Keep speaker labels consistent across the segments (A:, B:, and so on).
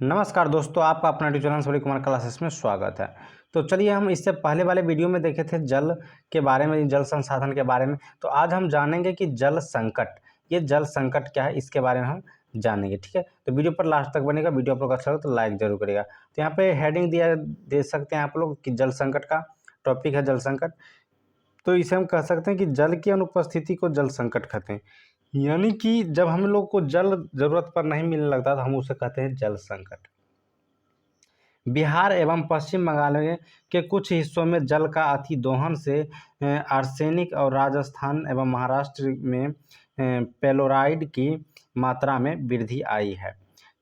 A: नमस्कार दोस्तों, आपका अपना ट्यूटोरियल सूर्य कुमार क्लासेस में स्वागत है। तो चलिए, हम इससे पहले वाले वीडियो में देखे थे जल के बारे में, जल संसाधन के बारे में। तो आज हम जानेंगे कि जल संकट, ये जल संकट क्या है, इसके बारे में हम जानेंगे। ठीक है, तो वीडियो पर लास्ट तक बनेगा। वीडियो आपको अच्छा लगे तो लाइक जरूर करेगा। तो यहाँ पे हेडिंग दे सकते हैं आप लोग कि जल संकट का टॉपिक है जल संकट। तो इसे हम कह सकते हैं कि जल की अनुपस्थिति को जल संकट कहते हैं। यानी कि जब हम लोग को जल जरूरत पर नहीं मिलने लगता तो हम उसे कहते हैं जल संकट। बिहार एवं पश्चिम बंगाल के कुछ हिस्सों में जल का अतिदोहन से आर्सेनिक और राजस्थान एवं महाराष्ट्र में पेलोराइड की मात्रा में वृद्धि आई है।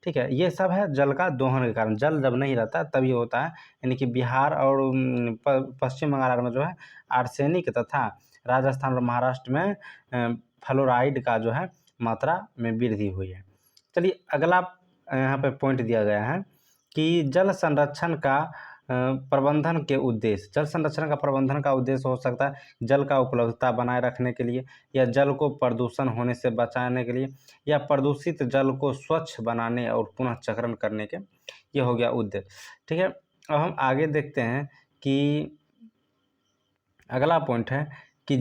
A: ठीक है, ये सब है जल का दोहन के कारण। जल जब नहीं रहता तभी होता है। यानी कि बिहार और पश्चिम बंगाल में जो है आर्सेनिक तथा राजस्थान और महाराष्ट्र में फ्लोराइड का जो है मात्रा में वृद्धि हुई है। चलिए, अगला यहाँ पे पॉइंट दिया गया है कि जल संरक्षण का प्रबंधन के उद्देश्य। जल संरक्षण का प्रबंधन का उद्देश्य हो सकता है जल का उपलब्धता बनाए रखने के लिए, या जल को प्रदूषण होने से बचाने के लिए, या प्रदूषित जल को स्वच्छ बनाने और पुनः चक्रण करने के, ये हो गया उद्देश्य। ठीक है, अब हम आगे देखते हैं कि अगला पॉइंट है कि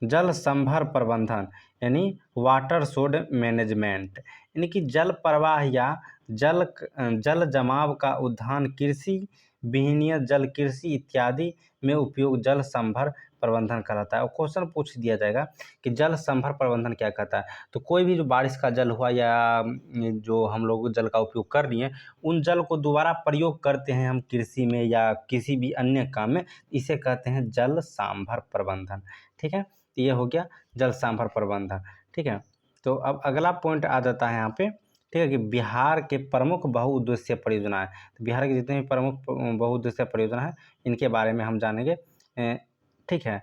A: जल संभर प्रबंधन यानी वाटर सोड मैनेजमेंट। यानी कि जल प्रवाह या जल जमाव का उद्धान, कृषि विहीनीय जल कृषि इत्यादि में उपयोग जल संभर प्रबंधन कहलाता है। और क्वेश्चन पूछ दिया जाएगा कि जल संभर प्रबंधन क्या कहता है। तो कोई भी जो बारिश का जल हुआ या जो हम लोग जल का उपयोग कर रही हैं, उन जल को दोबारा प्रयोग करते हैं हम कृषि में या किसी भी अन्य काम में, इसे कहते हैं जल सांभर प्रबंधन। ठीक है, ये हो गया जल सांभर प्रबंधन। ठीक है, तो अब अगला पॉइंट आ जाता है यहाँ पे। ठीक है, कि बिहार के प्रमुख बहुउद्देशीय परियोजनाएं। तो बिहार की जितने भी प्रमुख बहुउद्देशीय परियोजना है, इनके बारे में हम जानेंगे। ठीक है,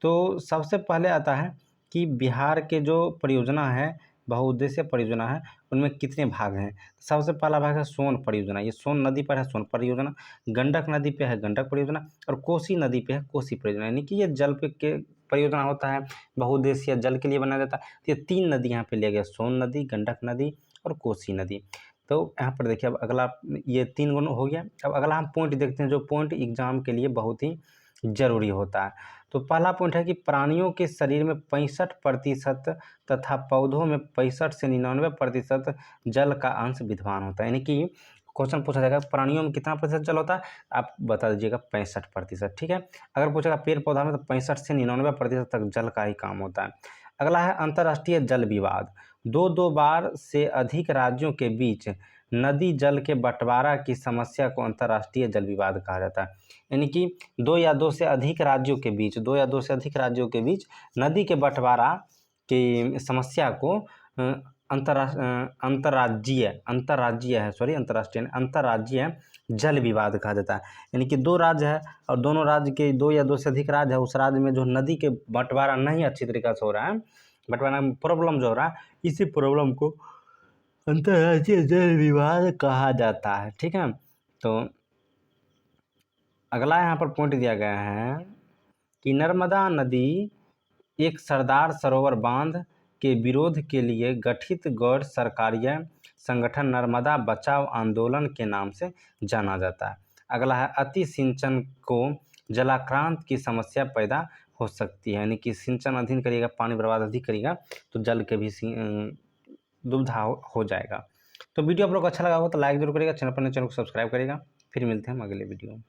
A: तो सबसे पहले आता है कि बिहार के जो परियोजना है, बहुउद्देशीय परियोजना है, उनमें कितने भाग हैं। सबसे पहला भाग है सोन परियोजना। ये सोन नदी पर है सोन परियोजना। गंडक नदी पे है गंडक परियोजना। और कोसी नदी पे है कोसी परियोजना। यानी कि ये जल पे के परियोजना होता है, बहुउद्देशीय जल के लिए बनाया जाता है। तो ये 3 नदी यहाँ पे लिया गया, सोन नदी, गंडक नदी और कोसी नदी। तो यहाँ पर देखिए, अब अगला ये 3 गुण हो गया। अब अगला हम पॉइंट देखते हैं, जो पॉइंट एग्जाम के लिए बहुत ही जरूरी होता है। तो पहला पॉइंट है कि प्राणियों के शरीर में 65% तथा पौधों में 65 से 99% जल का अंश विद्यमान होता है। यानी कि क्वेश्चन पूछा जाएगा प्राणियों में कितना प्रतिशत जल होता है, आप बता दीजिएगा 65%। ठीक है, अगर पूछेगा पेड़ पौधा में तो 65 से 99% तक जल का ही काम होता है। अगला है अंतर्राष्ट्रीय जल विवाद। दो बार से अधिक राज्यों के बीच नदी जल के बंटवारा की समस्या को अंतर्राष्ट्रीय जल विवाद कहा जाता है। यानी कि दो या दो से अधिक राज्यों के बीच नदी के बंटवारा की समस्या को अंतर्राज्यीय जल विवाद कहा जाता है। यानी कि 2 राज्य है और दोनों राज्य के 2 या 2 से अधिक राज्य है, उस राज्य में जो नदी के बंटवारा नहीं अच्छी तरीके से हो रहा है, बंटवारा में प्रॉब्लम जो हो रहा है, इसी प्रॉब्लम को अंतर्राज्यीय जल विवाद कहा जाता है। ठीक है, तो अगला यहाँ पर पॉइंट दिया गया है कि नर्मदा नदी एक सरदार सरोवर बांध के विरोध के लिए गठित गैर सरकारी संगठन नर्मदा बचाओ आंदोलन के नाम से जाना जाता है। अगला है अति सिंचन को जलाक्रांत की समस्या पैदा हो सकती है। यानी कि सिंचन अधिक करिएगा, पानी बर्बाद अधिक करिएगा तो जल के भी दुविधा हो जाएगा। तो वीडियो आप लोग को अच्छा लगा हो तो लाइक जरूर करिएगा, चैनल को सब्सक्राइब करिएगा। फिर मिलते हैं हम अगले वीडियो में।